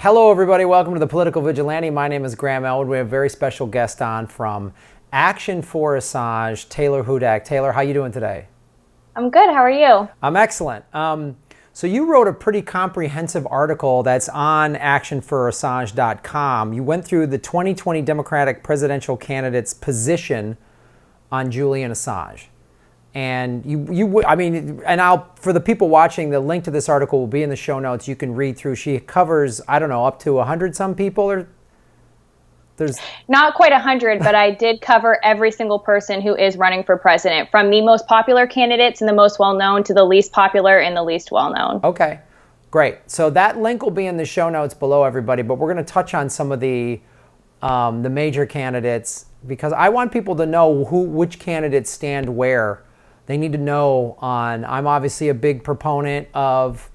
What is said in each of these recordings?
Hello, everybody. Welcome to the Political Vigilante. My name is Graham Elwood. We have a very special guest on from Action for Assange, Taylor Hudak. Taylor, how you doing today? I'm good. How are you? I'm excellent. So you wrote a pretty comprehensive article that's on actionforassange.com. You went through the 2020 Democratic presidential candidate's position on Julian Assange. And for the people watching, the link to this article will be in the show notes. You can read through. She covers, I don't know, up to 100 some people, or there's not quite 100, but I did cover every single person who is running for president, from the most popular candidates and the most well-known to the least popular and the least well-known. Okay, great. So that link will be in the show notes below, everybody. But we're going to touch on some of the major candidates, because I want people to know which candidates stand where. They need to know I'm obviously a big proponent of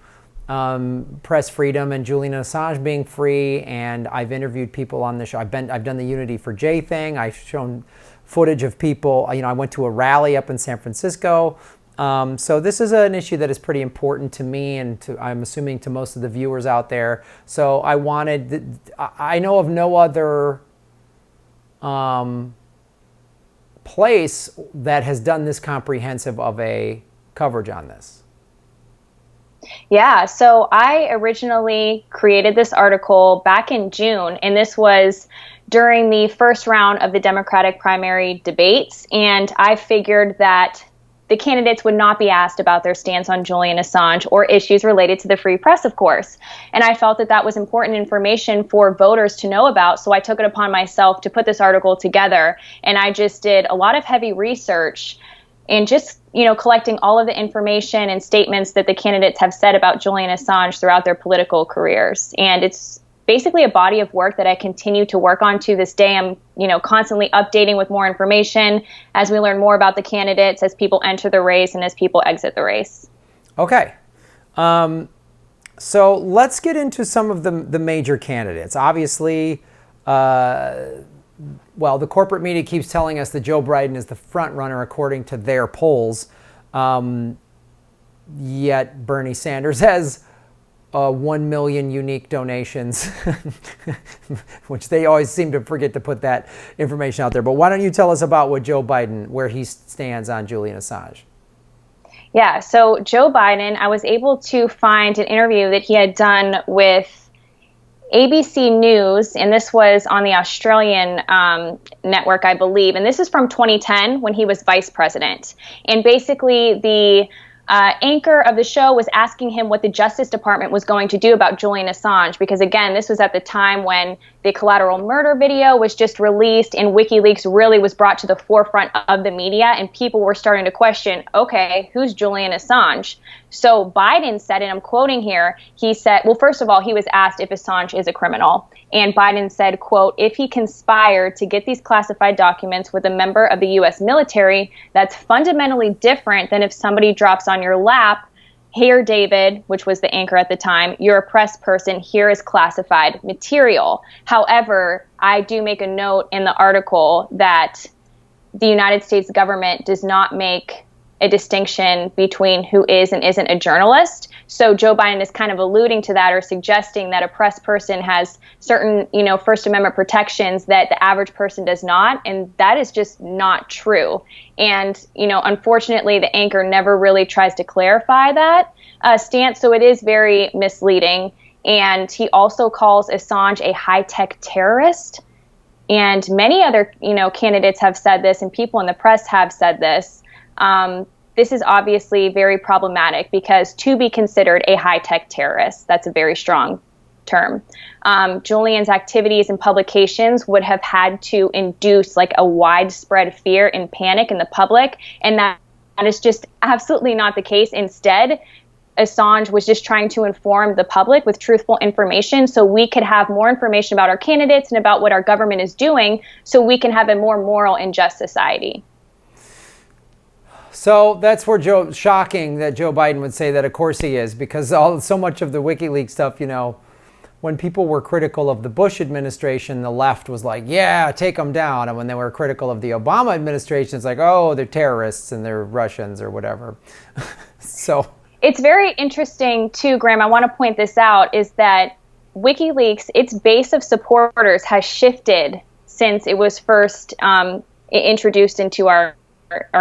press freedom and Julian Assange being free, and I've interviewed people on the show. I've done the Unity for J thing. I've shown footage of people. I went to a rally up in San Francisco. So this is an issue that is pretty important to me, and I'm assuming to most of the viewers out there. So I know of no other place that has done this comprehensive of a coverage on this. Yeah, so I originally created this article back in June, and this was during the first round of the Democratic primary debates, and I figured that the candidates would not be asked about their stance on Julian Assange or issues related to the free press, of course. And I felt that that was important information for voters to know about, so I took it upon myself to put this article together. And I just did a lot of heavy research and just, collecting all of the information and statements that the candidates have said about Julian Assange throughout their political careers. And it's basically a body of work that I continue to work on to this day. I'm, constantly updating with more information as we learn more about the candidates, as people enter the race and as people exit the race. Okay. So let's get into some of the major candidates. Obviously, the corporate media keeps telling us that Joe Biden is the front runner according to their polls. Yet Bernie Sanders has 1 million unique donations, which they always seem to forget to put that information out there. But why don't you tell us about where he stands on Julian Assange? Yeah, so Joe Biden, I was able to find an interview that he had done with ABC News, and this was on the Australian network, I believe. And this is from 2010 when he was vice president. And basically the anchor of the show was asking him what the Justice Department was going to do about Julian Assange, because again, this was at the time when the collateral murder video was just released and WikiLeaks really was brought to the forefront of the media, and people were starting to question, okay, who's Julian Assange? So Biden said, and I'm quoting here, he said, well, first of all, he was asked if Assange is a criminal. And Biden said, quote, if he conspired to get these classified documents with a member of the U.S. military, that's fundamentally different than if somebody drops on your lap, here, David, which was the anchor at the time, you're a press person, here is classified material. However, I do make a note in the article that the United States government does not make a distinction between who is and isn't a journalist. So Joe Biden is kind of alluding to that, or suggesting that a press person has certain, First Amendment protections that the average person does not. And that is just not true. And, unfortunately, the anchor never really tries to clarify that stance. So it is very misleading. And he also calls Assange a high-tech terrorist. And many other, candidates have said this, and people in the press have said this. This is obviously very problematic, because to be considered a high-tech terrorist, that's a very strong term. Julian's activities and publications would have had to induce like a widespread fear and panic in the public, and that is just absolutely not the case. Instead, Assange was just trying to inform the public with truthful information, so we could have more information about our candidates and about what our government is doing, so we can have a more moral and just society. So that's where shocking that Joe Biden would say that. Of course he is, because so much of the WikiLeaks stuff, when people were critical of the Bush administration, the left was like, yeah, take them down. And when they were critical of the Obama administration, it's like, oh, they're terrorists and they're Russians or whatever. So it's very interesting too, Graham. I want to point this out, is that WikiLeaks, its base of supporters has shifted since it was first introduced into our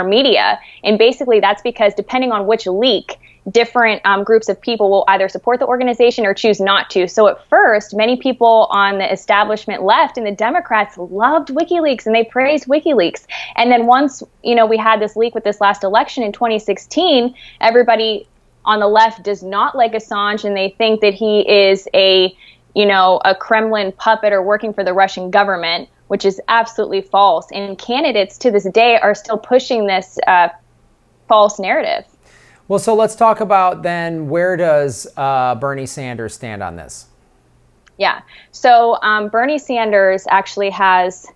media. And basically that's because depending on which leak, different groups of people will either support the organization or choose not to. So at first, many people on the establishment left and the Democrats loved WikiLeaks and they praised WikiLeaks. And then once, we had this leak with this last election in 2016, everybody on the left does not like Assange and they think that he is a Kremlin puppet or working for the Russian government, which is absolutely false. And candidates to this day are still pushing this false narrative. Well, so let's talk about then, where does Bernie Sanders stand on this? Yeah. So Bernie Sanders actually has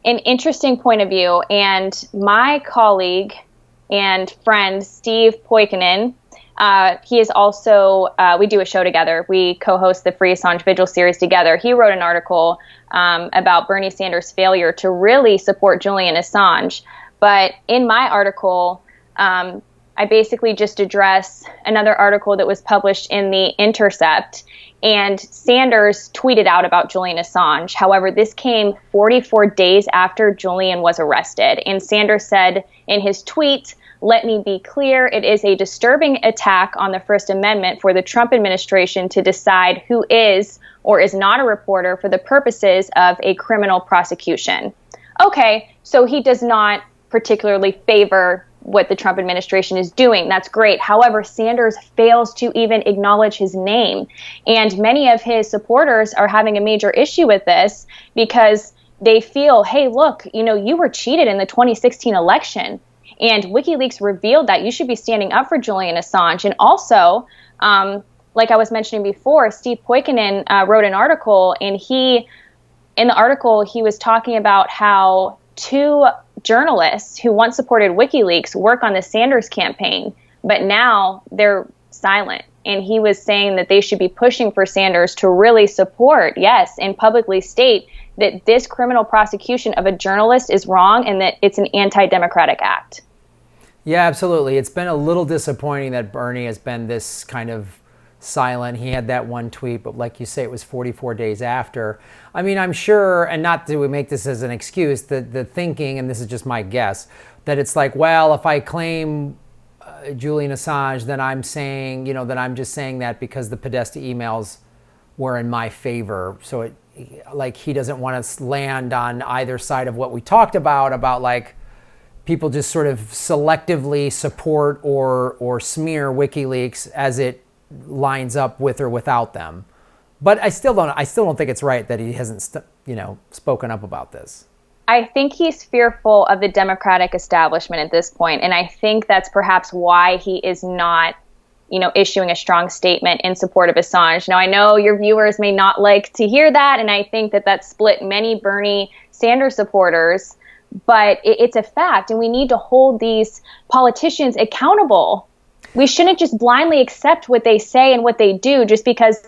an interesting point of view. And my colleague and friend, Steve Poikonen, he is also, we do a show together. We co-host the Free Assange Vigil series together. He wrote an article about Bernie Sanders' failure to really support Julian Assange. But in my article, I basically just address another article that was published in The Intercept, and Sanders tweeted out about Julian Assange. However, this came 44 days after Julian was arrested. And Sanders said in his tweet, "Let me be clear, it is a disturbing attack on the First Amendment for the Trump administration to decide who is or is not a reporter for the purposes of a criminal prosecution." Okay, so he does not particularly favor what the Trump administration is doing. That's great. However, Sanders fails to even acknowledge his name. And many of his supporters are having a major issue with this because they feel, hey, look, you were cheated in the 2016 election. And WikiLeaks revealed that. You should be standing up for Julian Assange. And also, like I was mentioning before, Steve Poikonen wrote an article, and in the article, he was talking about how two journalists who once supported WikiLeaks work on the Sanders campaign, but now they're silent. And he was saying that they should be pushing for Sanders to really support, yes, and publicly state that this criminal prosecution of a journalist is wrong and that it's an anti-democratic act. Yeah, absolutely. It's been a little disappointing that Bernie has been this kind of silent. He had that one tweet, but like you say, it was 44 days after. I mean, I'm sure, and not to make this as an excuse, the thinking, and this is just my guess, that it's like, well, if I claim Julian Assange, then I'm saying, then I'm just saying that because the Podesta emails were in my favor. So he doesn't want to land on either side of what we talked about like people just sort of selectively support or smear WikiLeaks as it lines up with or without them. But I still don't think it's right that he hasn't spoken up about this. I think he's fearful of the Democratic establishment at this point, and I think that's perhaps why he is not issuing a strong statement in support of Assange. Now, I know your viewers may not like to hear that, and I think that split many Bernie Sanders supporters, but it's a fact, and we need to hold these politicians accountable. We shouldn't just blindly accept what they say and what they do just because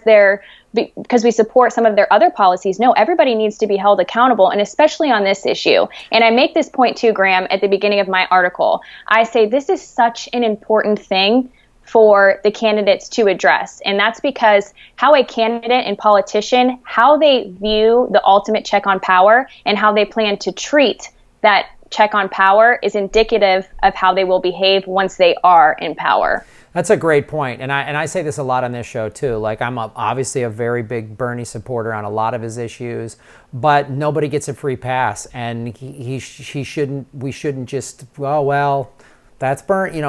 we support some of their other policies. No, everybody needs to be held accountable, and especially on this issue. And I make this point too, Graham, at the beginning of my article. I say this is such an important thing for the candidates to address. And that's because how a candidate and politician, how they view the ultimate check on power and how they plan to treat that check on power is indicative of how they will behave once they are in power. That's a great point. And I say this a lot on this show too. Like, I'm obviously a very big Bernie supporter on a lot of his issues, but nobody gets a free pass. And we shouldn't just, well, that's Bernie,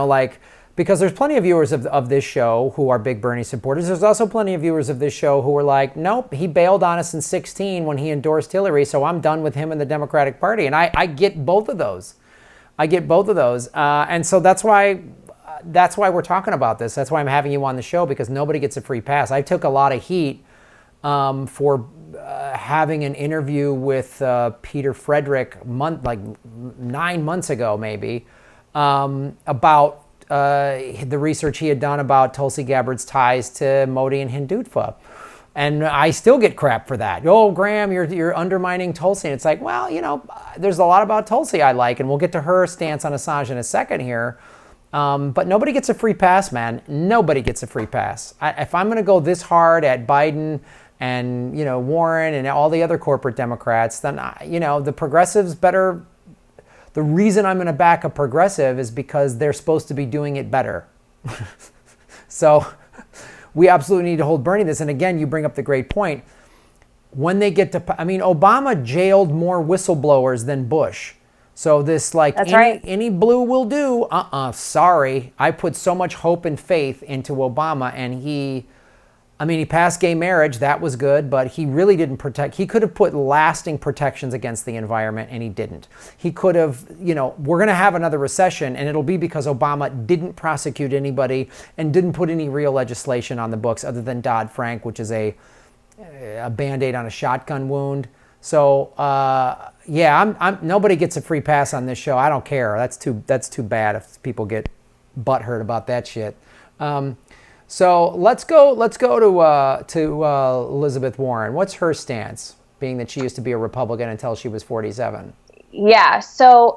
because there's plenty of viewers of this show who are big Bernie supporters. There's also plenty of viewers of this show who are like, nope, he bailed on us in 2016 when he endorsed Hillary, so I'm done with him and the Democratic Party. And I get both of those. And so that's why we're talking about this. That's why I'm having you on the show, because nobody gets a free pass. I took a lot of heat for having an interview with Peter Frederick 9 months ago, maybe, about the research he had done about Tulsi Gabbard's ties to Modi and Hindutva. And I still get crap for that. Oh, Graham, you're undermining Tulsi. And it's like, well, there's a lot about Tulsi I like, and we'll get to her stance on Assange in a second here. But nobody gets a free pass, man. Nobody gets a free pass. If I'm going to go this hard at Biden and Warren and all the other corporate Democrats, then the progressives better. The reason I'm going to back a progressive is because they're supposed to be doing it better. So we absolutely need to hold Bernie this. And again, you bring up the great point. When they get to, Obama jailed more whistleblowers than Bush. So this any blue will do. Sorry. I put so much hope and faith into Obama, and he passed gay marriage. That was good, but he really didn't protect. He could have put lasting protections against the environment, and he didn't. He could have, we're going to have another recession, and it'll be because Obama didn't prosecute anybody and didn't put any real legislation on the books other than Dodd-Frank, which is a Band-Aid on a shotgun wound. So, I'm nobody gets a free pass on this show. I don't care. That's too bad if people get butthurt about that shit. So let's go to Elizabeth Warren. What's her stance, being that she used to be a Republican until she was 47? Yeah, so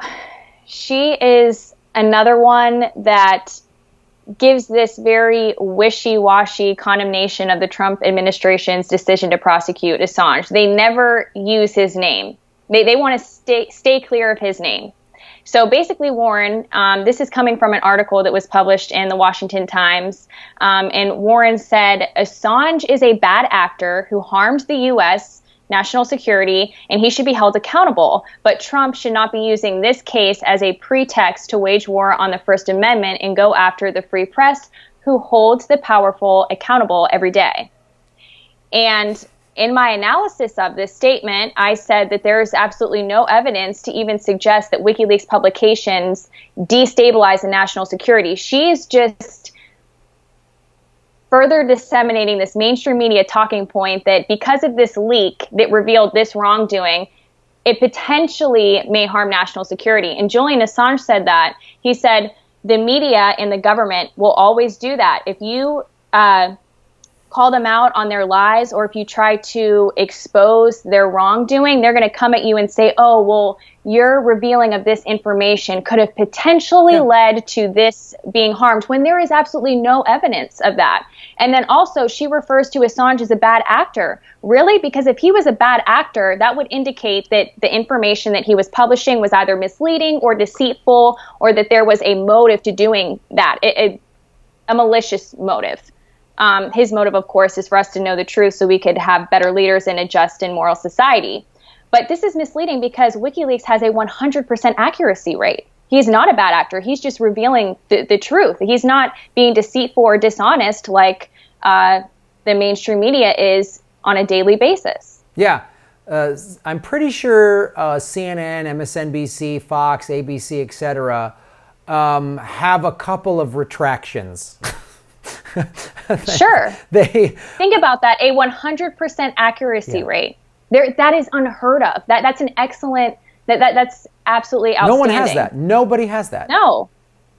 she is another one that gives this very wishy-washy condemnation of the Trump administration's decision to prosecute Assange. They never use his name. They want to stay clear of his name. So basically, Warren, this is coming from an article that was published in the Washington Times, and Warren said, Assange is a bad actor who harmed the U.S. national security, and he should be held accountable. But Trump should not be using this case as a pretext to wage war on the First Amendment and go after the free press, who holds the powerful accountable every day. And in my analysis of this statement, I said that there is absolutely no evidence to even suggest that WikiLeaks publications destabilize the national security. She's just further disseminating this mainstream media talking point that because of this leak that revealed this wrongdoing, it potentially may harm national security. And Julian Assange said that. He said, the media and the government will always do that. If you call them out on their lies, or if you try to expose their wrongdoing, they're going to come at you and say, oh, well, your revealing of this information could have potentially led to this being harmed, when there is absolutely no evidence of that. And then also she refers to Assange as a bad actor. Really? Because if he was a bad actor, that would indicate that the information that he was publishing was either misleading or deceitful, or that there was a motive to doing that, a malicious motive. His motive, of course, is for us to know the truth so we could have better leaders in a just and moral society. But this is misleading because WikiLeaks has a 100% accuracy rate. He's not a bad actor. He's just revealing the truth. He's not being deceitful or dishonest like the mainstream media is on a daily basis. Yeah. I'm pretty sure CNN, MSNBC, Fox, ABC, etc. Have a couple of retractions. Sure. Think about that. A 100% accuracy rate. That is unheard of. That's an excellent. That's absolutely outstanding. No one has that. Nobody has that. No.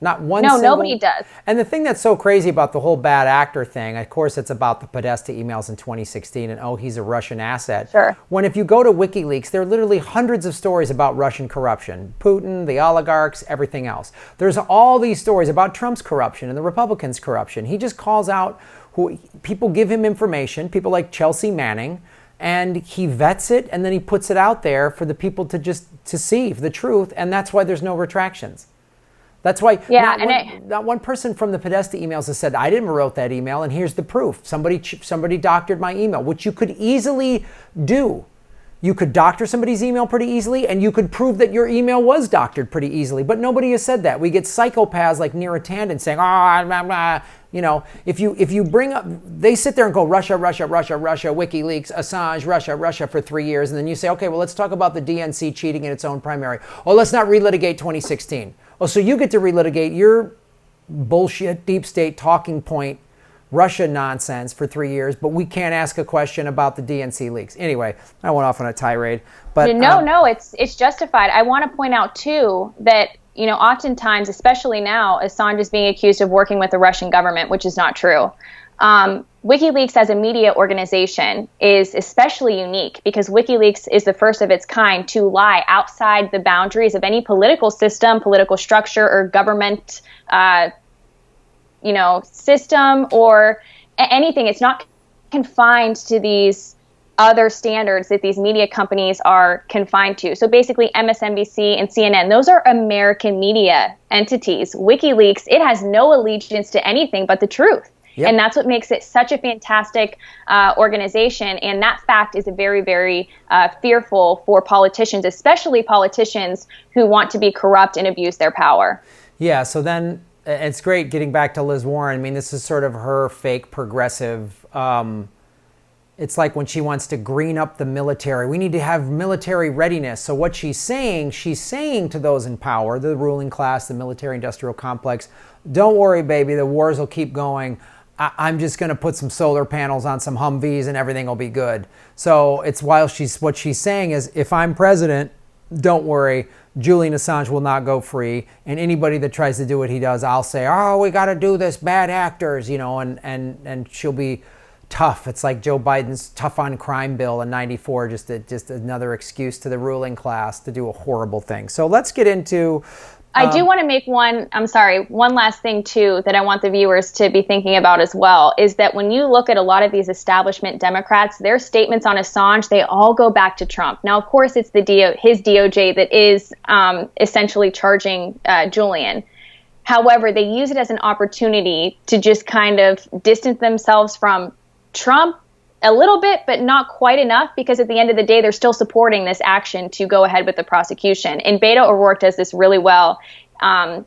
Not one. No, nobody does. And the thing that's so crazy about the whole bad actor thing, of course, it's about the Podesta emails in 2016, and he's a Russian asset. Sure. When if you go to WikiLeaks, there are literally hundreds of stories about Russian corruption, Putin, the oligarchs, everything else. There's all these stories about Trump's corruption and the Republicans' corruption. He just calls out who people give him information, people like Chelsea Manning, and he vets it, and then he puts it out there for the people to see the truth, and that's why there's no retractions. That's why not one person from the Podesta emails has said, I didn't wrote that email, and here's the proof. Somebody doctored my email, which you could easily do. You could doctor somebody's email pretty easily, and you could prove that your email was doctored pretty easily, but nobody has said that. We get psychopaths like Neera Tanden saying, if you bring up, they sit there and go, Russia, WikiLeaks, Assange, Russia for 3 years, and then you say, okay, well, let's talk about the DNC cheating in its own primary. Oh, let's not relitigate 2016. Oh, so you get to relitigate your bullshit deep state talking point Russia nonsense for 3 years, but we can't ask a question about the DNC leaks. Anyway, I went off on a tirade. But no, it's justified. I want to point out too that oftentimes, especially now, Assange is being accused of working with the Russian government, which is not true. WikiLeaks as a media organization is especially unique because WikiLeaks is the first of its kind to lie outside the boundaries of any political system, political structure, or government, system or anything. It's not confined to these other standards that these media companies are confined to. So basically MSNBC and CNN, those are American media entities. WikiLeaks, it has no allegiance to anything but the truth. Yep. And that's what makes it such a fantastic organization. And that fact is very, very fearful for politicians, especially politicians who want to be corrupt and abuse their power. Yeah, so then it's great getting back to Liz Warren. I mean, this is sort of her fake progressive. It's like when she wants to green up the military. We need to have military readiness. So what she's saying to those in power, the ruling class, the military-industrial complex, don't worry, baby, the wars will keep going. I'm just going to put some solar panels on some Humvees and everything will be good. So it's what she's saying is, if I'm president, don't worry, Julian Assange will not go free. And anybody that tries to do what he does, I'll say, oh, we got to do this, bad actors, you know, and she'll be tough. It's like Joe Biden's tough on crime bill in '94, just another excuse to the ruling class to do a horrible thing. So let's get into... I do want to make one last thing too that I want the viewers to be thinking about as well, is that when you look at a lot of these establishment Democrats, their statements on Assange, they all go back to Trump. Now, of course, it's his DOJ that is essentially charging Julian. However, they use it as an opportunity to just kind of distance themselves from Trump a little bit, but not quite enough, because at the end of the day, they're still supporting this action to go ahead with the prosecution. And Beto O'Rourke does this really well. And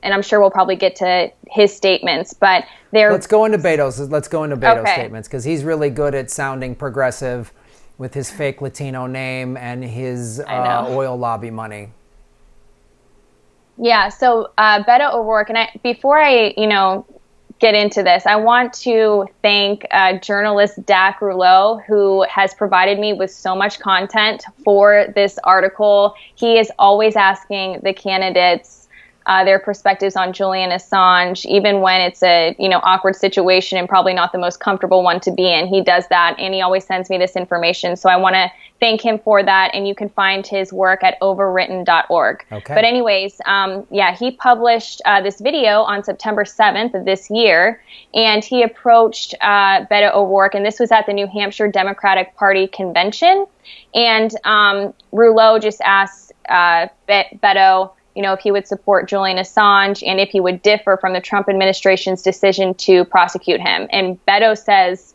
I'm sure we'll probably get to his statements, but let's go into Beto's statements, because he's really good at sounding progressive with his fake Latino name and his oil lobby money. Yeah. So Beto O'Rourke, and before I get into this, I want to thank journalist Dak Rouleau, who has provided me with so much content for this article. He is always asking the candidates their perspectives on Julian Assange, even when it's a awkward situation and probably not the most comfortable one to be in. He does that, and he always sends me this information. So I want to thank him for that, and you can find his work at overwritten.org. Okay. But anyways, he published this video on September 7th of this year, and he approached Beto O'Rourke, and this was at the New Hampshire Democratic Party convention. And Rouleau just asked Beto, if he would support Julian Assange and if he would differ from the Trump administration's decision to prosecute him. And Beto says,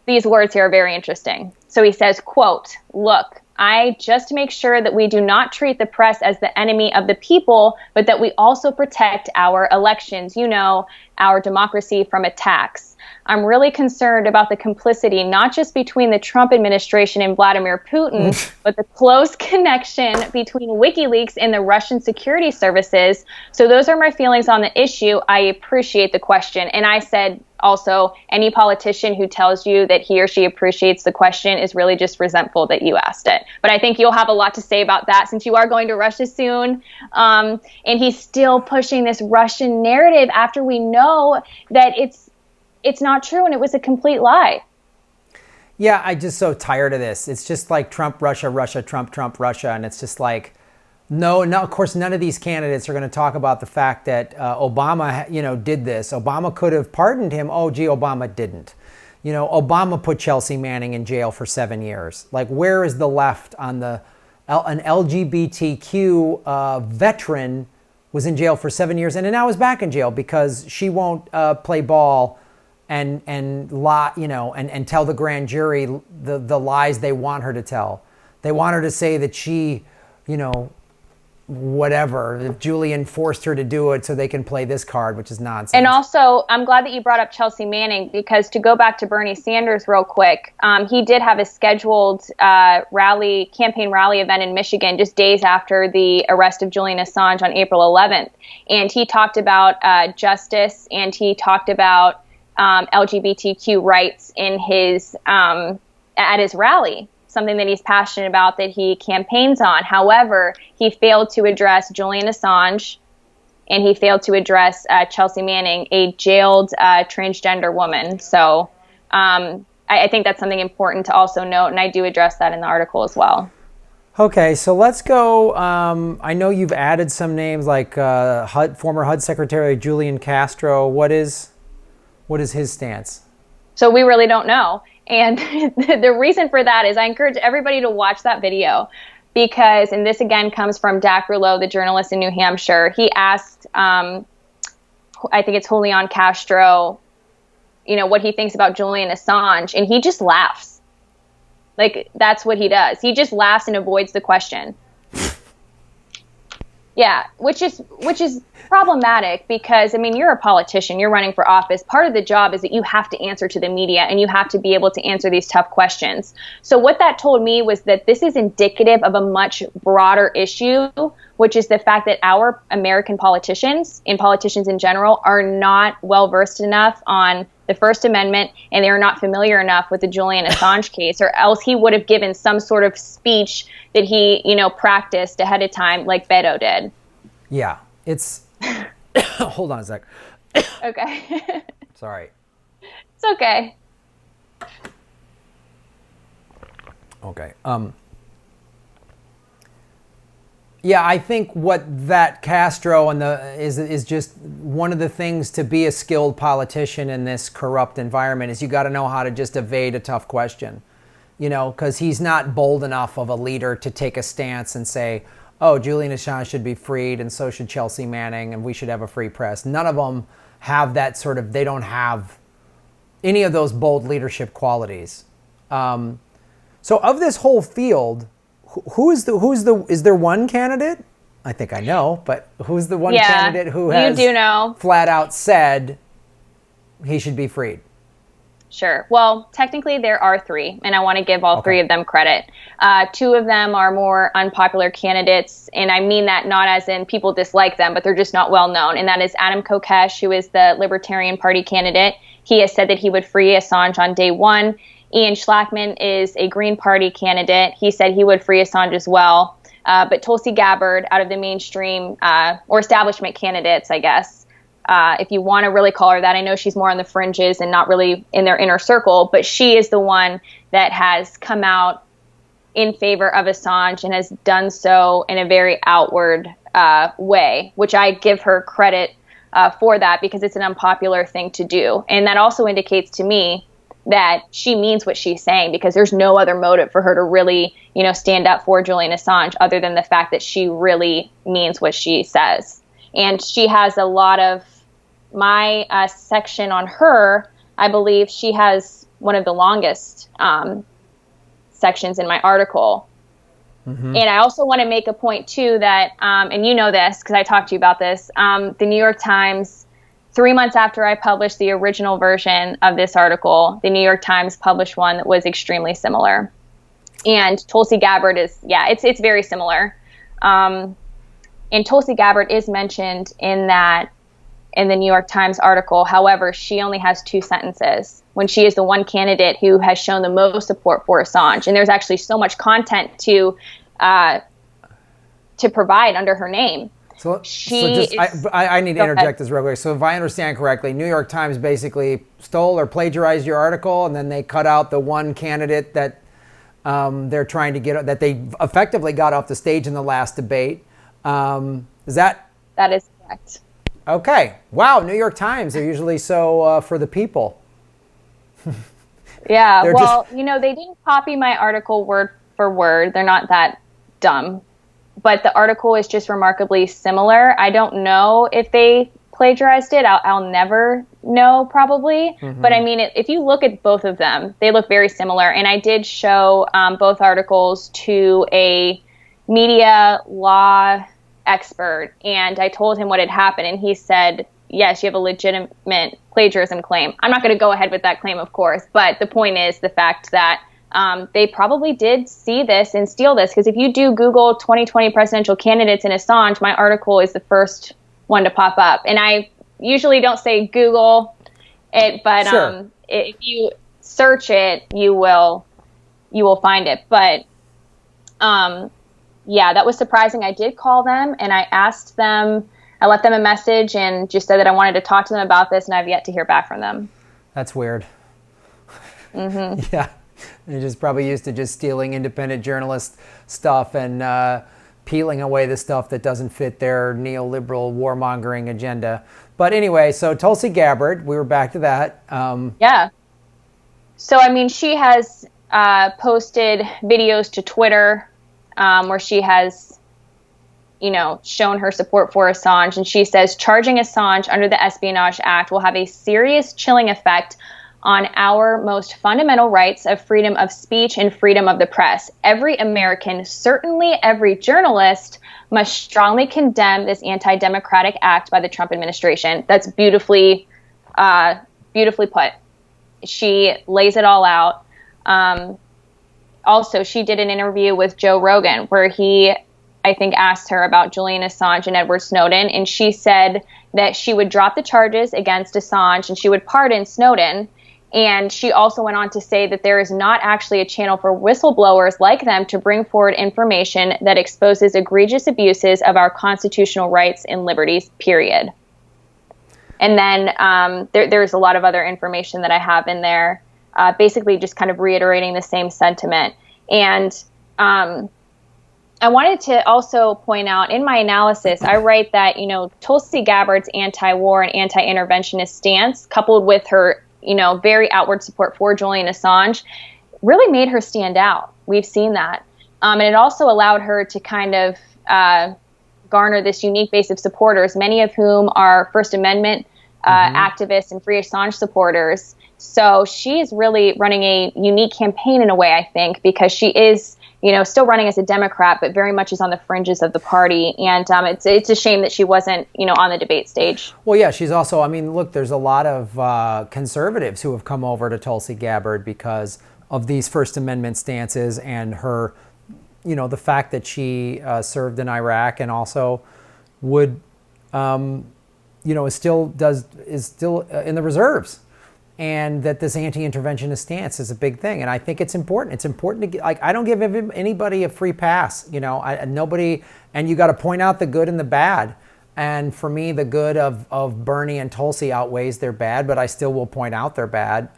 these words here are very interesting. So he says, quote, "Look, I just make sure that we do not treat the press as the enemy of the people, but that we also protect our elections, our democracy from attacks. I'm really concerned about the complicity, not just between the Trump administration and Vladimir Putin, but the close connection between WikiLeaks and the Russian security services. So those are my feelings on the issue. I appreciate the question." And I said, also, any politician who tells you that he or she appreciates the question is really just resentful that you asked it. But I think you'll have a lot to say about that, since you are going to Russia soon. And he's still pushing this Russian narrative after we know that it's not true and it was a complete lie. Yeah, I'm just so tired of this. It's just like Trump, Russia, Russia, Trump, Trump, Russia. And it's just like, no, of course, none of these candidates are going to talk about the fact that Obama, did this. Obama could have pardoned him. Oh, gee, Obama didn't. Obama put Chelsea Manning in jail for 7 years. Like, where is the left on an LGBTQ veteran was in jail for 7 years and now is back in jail because she won't play ball and lie, and tell the grand jury the lies they want her to tell. They want her to say that she, whatever, if Julian forced her to do it so they can play this card, which is nonsense. And also, I'm glad that you brought up Chelsea Manning, because to go back to Bernie Sanders real quick, he did have a scheduled campaign rally event in Michigan just days after the arrest of Julian Assange on April 11th. And he talked about justice, and he talked about LGBTQ rights in his at his rally, something that he's passionate about, that he campaigns on. However, he failed to address Julian Assange, and he failed to address Chelsea Manning, a jailed transgender woman. So I think that's something important to also note, and I do address that in the article as well. Okay, so let's go. I know you've added some names like former HUD Secretary Julian Castro. What is his stance? So we really don't know. And the reason for that is I encourage everybody to watch that video because, and this again comes from Dak Rouleau, the journalist in New Hampshire. He asked, I think it's Julian Castro, what he thinks about Julian Assange, and he just laughs. Like, that's what he does. He just laughs and avoids the question. Yeah, which is problematic because, I mean, you're a politician, you're running for office. Part of the job is that you have to answer to the media and you have to be able to answer these tough questions. So what that told me was that this is indicative of a much broader issue, which is the fact that our American politicians and politicians in general are not well versed enough on the First Amendment, and they're not familiar enough with the Julian Assange case, or else he would have given some sort of speech that he, practiced ahead of time like Beto did. Yeah, it's... Hold on a sec. Okay. Sorry. It's okay. Okay. Yeah, I think what that Castro and is just one of the things to be a skilled politician in this corrupt environment is you got to know how to just evade a tough question, because he's not bold enough of a leader to take a stance and say, oh, Julian Assange should be freed and so should Chelsea Manning and we should have a free press. None of them have that they don't have any of those bold leadership qualities. So of this whole field, is there one candidate? I think I know, but who's the one candidate who has flat out said he should be freed? Sure. Well, technically there are three, and I want to give all three of them credit. Two of them are more unpopular candidates, and I mean that not as in people dislike them, but they're just not well known, and that is Adam Kokesh, who is the Libertarian Party candidate. He has said that he would free Assange on day one. Ian Schlachman is a Green Party candidate. He said he would free Assange as well. But Tulsi Gabbard, out of the mainstream or establishment candidates, I guess, if you want to really call her that. I know she's more on the fringes and not really in their inner circle, but she is the one that has come out in favor of Assange and has done so in a very outward way, which I give her credit for that because it's an unpopular thing to do. And that also indicates to me that she means what she's saying because there's no other motive for her to really, stand up for Julian Assange other than the fact that she really means what she says. And she has a lot of my section on her. I believe she has one of the longest sections in my article. Mm-hmm. And I also want to make a point too that, and you know this because I talked to you about this, the New York Times, 3 months after I published the original version of this article, the New York Times published one that was extremely similar. And Tulsi Gabbard is, it's very similar. And Tulsi Gabbard is mentioned in the New York Times article. However, she only has 2 sentences when she is the one candidate who has shown the most support for Assange. And there's actually so much content to provide under her name. I need to interject this real quick. So if I understand correctly, New York Times basically stole or plagiarized your article, and then they cut out the one candidate that they're trying to get, that they effectively got off the stage in the last debate. Is that? That is correct. Okay. Wow. New York Times, they're usually so for the people. Yeah. They didn't copy my article word for word. They're not that dumb. But the article is just remarkably similar. I don't know if they plagiarized it. I'll never know, probably. Mm-hmm. But I mean, if you look at both of them, they look very similar. And I did show both articles to a media law expert, and I told him what had happened. And he said, yes, you have a legitimate plagiarism claim. I'm not going to go ahead with that claim, of course. But the point is the fact that they probably did see this and steal this, because if you do Google 2020 presidential candidates in Assange, my article is the first one to pop up. And I usually don't say Google it, but sure. If you search it, you will find it. But that was surprising. I did call them and I asked them, I left them a message and just said that I wanted to talk to them about this, and I've yet to hear back from them. That's weird. Mm-hmm. Yeah. They're just probably used to just stealing independent journalist stuff and peeling away the stuff that doesn't fit their neoliberal warmongering agenda. But anyway, so Tulsi Gabbard, we were back to that. Yeah. So, I mean, she has posted videos to Twitter where she has, shown her support for Assange. And she says, charging Assange under the Espionage Act will have a serious chilling effect on our most fundamental rights of freedom of speech and freedom of the press. Every American, certainly every journalist, must strongly condemn this anti-democratic act by the Trump administration. That's beautifully put. She lays it all out. Also, she did an interview with Joe Rogan where he, I think, asked her about Julian Assange and Edward Snowden, and she said that she would drop the charges against Assange and she would pardon Snowden. And she also went on to say that there is not actually a channel for whistleblowers like them to bring forward information that exposes egregious abuses of our constitutional rights and liberties, period. And then there's a lot of other information that I have in there, basically just kind of reiterating the same sentiment. And I wanted to also point out in my analysis, I write that, Tulsi Gabbard's anti-war and anti-interventionist stance, coupled with her very outward support for Julian Assange, really made her stand out. We've seen that. And it also allowed her to kind of garner this unique base of supporters, many of whom are First Amendment activists and free Assange supporters. So she's really running a unique campaign in a way, I think, because she is, still running as a Democrat, but very much is on the fringes of the party. And it's a shame that she wasn't, on the debate stage. Well, yeah, she's also, look, there's a lot of conservatives who have come over to Tulsi Gabbard because of these First Amendment stances and her, the fact that she served in Iraq and also would, is still in the reserves. And that this anti-interventionist stance is a big thing, and I think it's important. It's important to I don't give anybody a free pass, nobody. And you got to point out the good and the bad. And for me, the good of Bernie and Tulsi outweighs their bad, but I still will point out their bad.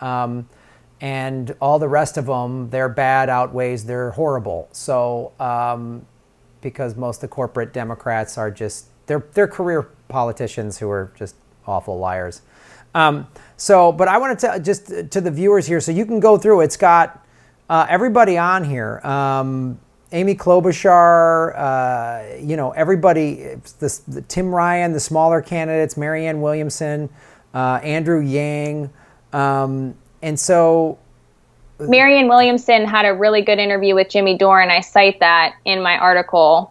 And all the rest of them, their bad outweighs their horrible. So because most of the corporate Democrats are just they're career politicians who are just awful liars. But I want to just to the viewers here, so you can go through. It's got everybody on here. Amy Klobuchar, everybody, Tim Ryan, the smaller candidates, Marianne Williamson, Andrew Yang. And so Marianne Williamson had a really good interview with Jimmy Dore, and I cite that in my article.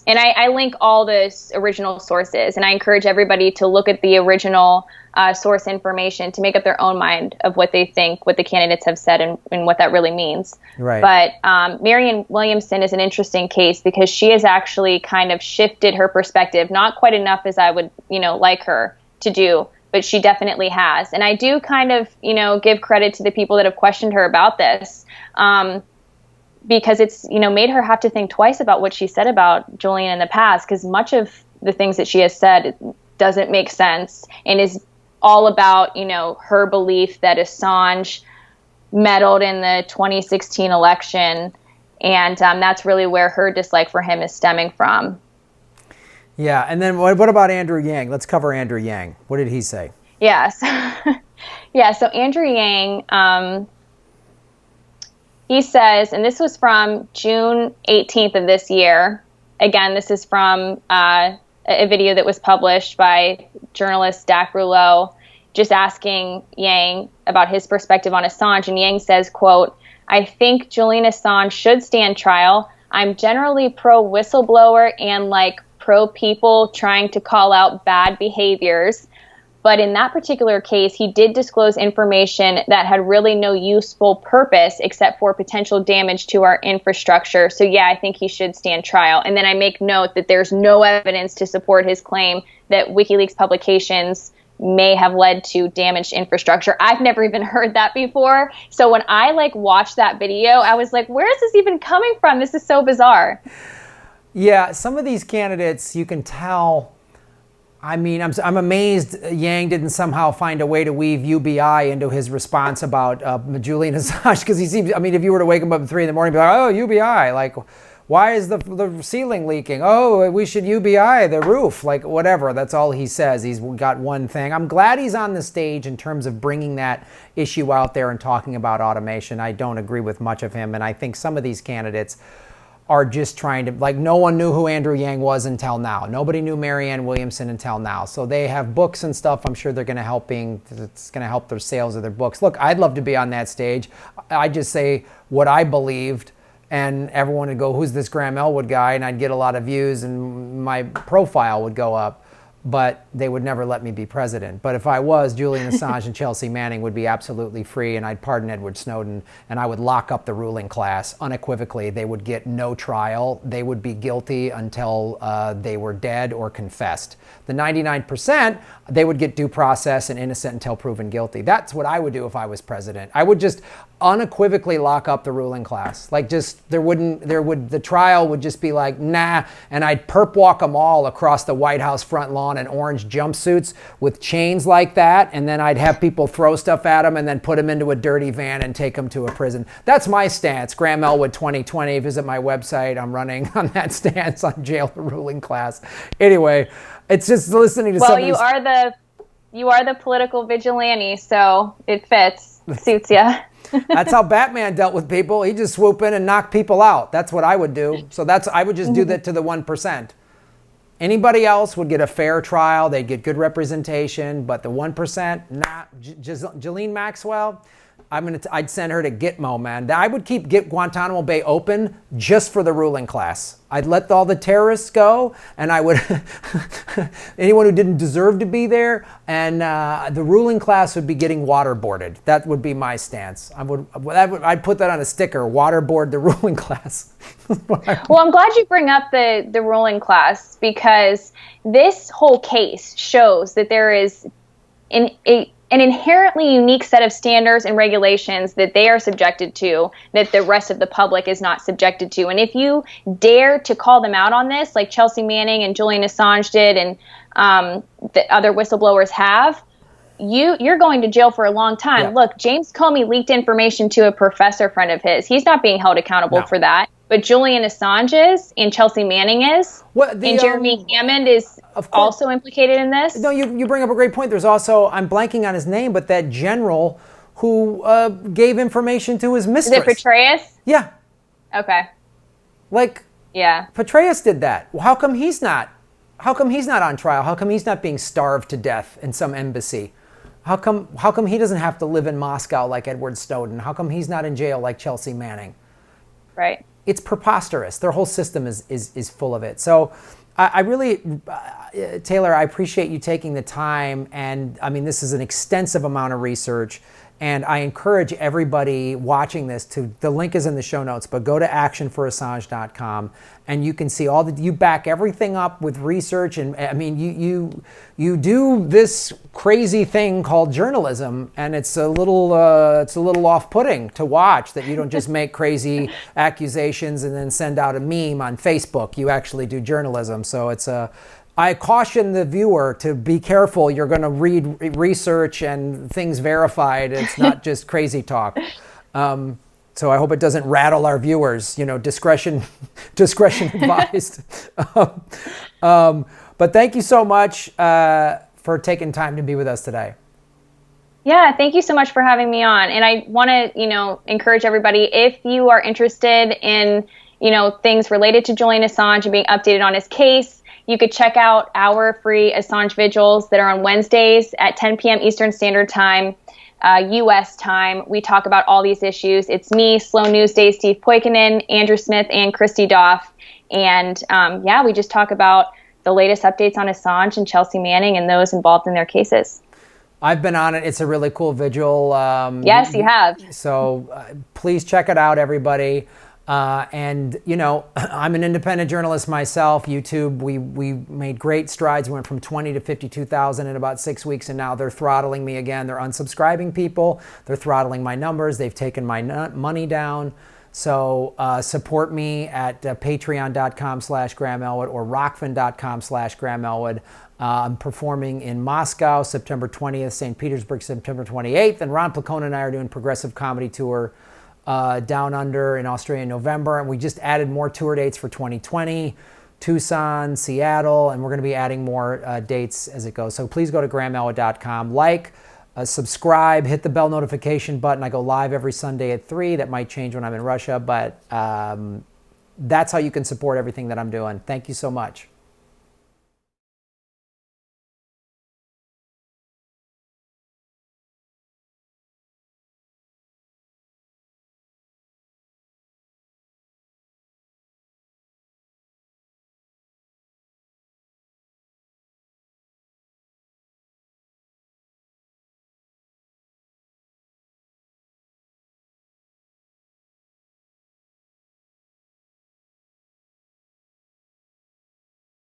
And I link all the original sources, and I encourage everybody to look at the original source information to make up their own mind of what they think, what the candidates have said, and what that really means. Right. But Marianne Williamson is an interesting case because she has actually kind of shifted her perspective, not quite enough as I would, like her to do, but she definitely has. And I do kind of, give credit to the people that have questioned her about this. Because it's, made her have to think twice about what she said about Julian in the past, because much of the things that she has said doesn't make sense and is all about, her belief that Assange meddled in the 2016 election. And that's really where her dislike for him is stemming from. Yeah. And then what about Andrew Yang? Let's cover Andrew Yang. What did he say? Yes. So Andrew Yang, he says, and this was from June 18th of this year. Again, this is from a video that was published by journalist Dak Rouleau, just asking Yang about his perspective on Assange. And Yang says, quote, "I think Julian Assange should stand trial. I'm generally pro-whistleblower and pro-people trying to call out bad behaviors. But in that particular case, he did disclose information that had really no useful purpose except for potential damage to our infrastructure. So yeah, I think he should stand trial." And then I make note that there's no evidence to support his claim that WikiLeaks publications may have led to damaged infrastructure. I've never even heard that before. So when I watched that video, I was like, where is this even coming from? This is so bizarre. Yeah, some of these candidates, you can tell. I'm amazed Yang didn't somehow find a way to weave UBI into his response about Julian Assange, because he seems, if you were to wake him up at 3 a.m, be like, oh, UBI, Why is the ceiling leaking? Oh, we should UBI the roof, like whatever. That's all he says. He's got one thing. I'm glad he's on the stage in terms of bringing that issue out there and talking about automation. I don't agree with much of him, and I think some of these candidates are just trying to, like, no one knew who Andrew Yang was until now. Nobody knew Marianne Williamson until now. So they have books and stuff. I'm sure they're going to it's going to help their sales of their books. Look, I'd love to be on that stage. I just say what I believed, and everyone would go, who's this Graham Elwood guy? And I'd get a lot of views and my profile would go up. But they would never let me be president. But if I was, Julian Assange and Chelsea Manning would be absolutely free, and I'd pardon Edward Snowden, and I would lock up the ruling class unequivocally. They would get no trial. They would be guilty until they were dead or confessed. The 99%, they would get due process and innocent until proven guilty. That's what I would do if I was president. I would just unequivocally lock up the ruling class. Like, just the trial would just be like, nah, and I'd perp walk them all across the White House front lawn in orange jumpsuits with chains like that, and then I'd have people throw stuff at them and then put them into a dirty van and take them to a prison. That's my stance. Graham Elwood 2020. Visit my website. I'm running on that stance on jail the ruling class. Anyway, it's just listening to some of these. You are the political vigilante, so it fits. Suits you. That's how Batman dealt with people. He just swoop in and knock people out. That's what I would do. So I would just do that to the 1%. Anybody else would get a fair trial. They'd get good representation, but the 1%, nah. Ghislaine Maxwell, I'd send her to Gitmo, man. I would keep Guantanamo Bay open just for the ruling class. I'd let all the terrorists go, and I would anyone who didn't deserve to be there, and the ruling class would be getting waterboarded. That would be my stance. I'd put that on a sticker: waterboard the ruling class. Well, I'm glad you bring up the ruling class, because this whole case shows that there is an inherently unique set of standards and regulations that they are subjected to that the rest of the public is not subjected to. And if you dare to call them out on this, like Chelsea Manning and Julian Assange did, and the other whistleblowers have, you're going to jail for a long time. Yeah. Look, James Comey leaked information to a professor friend of his. He's not being held accountable for that. But Julian Assange is, and Chelsea Manning is, and Jeremy Hammond is also implicated in this. No, you bring up a great point. There's also, I'm blanking on his name, but that general who gave information to his mistress. Is it Petraeus? Yeah. Okay. Like, yeah, Petraeus did that. Well, how come he's not on trial? How come he's not being starved to death in some embassy? How come he doesn't have to live in Moscow like Edward Snowden? How come he's not in jail like Chelsea Manning? Right. It's preposterous. Their whole system is full of it. So I really, Taylor, I appreciate you taking the time. And I mean, this is an extensive amount of research. And I encourage everybody watching this the link is in the show notes, but go to actionforassange.com and you can see you back everything up with research. And I mean, you do this crazy thing called journalism, and it's a little off-putting to watch that you don't just make crazy accusations and then send out a meme on Facebook. You actually do journalism. So I caution the viewer to be careful. You're going to read research and things verified. It's not just crazy talk. So I hope it doesn't rattle our viewers. Discretion advised. But thank you so much for taking time to be with us today. Yeah, thank you so much for having me on. And I want to, encourage everybody, if you are interested in, things related to Julian Assange and being updated on his case, you could check out our free Assange vigils that are on Wednesdays at 10 p.m. Eastern Standard Time, U.S. time. We talk about all these issues. It's me, Slow News Day, Steve Poikonen, Andrew Smith, and Christy Doff. And we just talk about the latest updates on Assange and Chelsea Manning and those involved in their cases. I've been on it. It's a really cool vigil. Yes, you have. So please check it out, everybody. And I'm an independent journalist myself. YouTube, we made great strides. We went from 20 to 52,000 in about 6 weeks, and now they're throttling me again. They're unsubscribing people. They're throttling my numbers. They've taken my money down. So support me at patreon.com/Graham Elwood or rockfin.com/Graham Elwood. I'm performing in Moscow September 20th, St. Petersburg September 28th, and Ron Placone and I are doing Progressive Comedy Tour down under in Australia in November. And we just added more tour dates for 2020, Tucson, Seattle, and we're going to be adding more dates as it goes. So please go to grahamelwood.com, subscribe, hit the bell notification button. I go live every Sunday at 3. That might change when I'm in Russia, but that's how you can support everything that I'm doing. Thank you so much.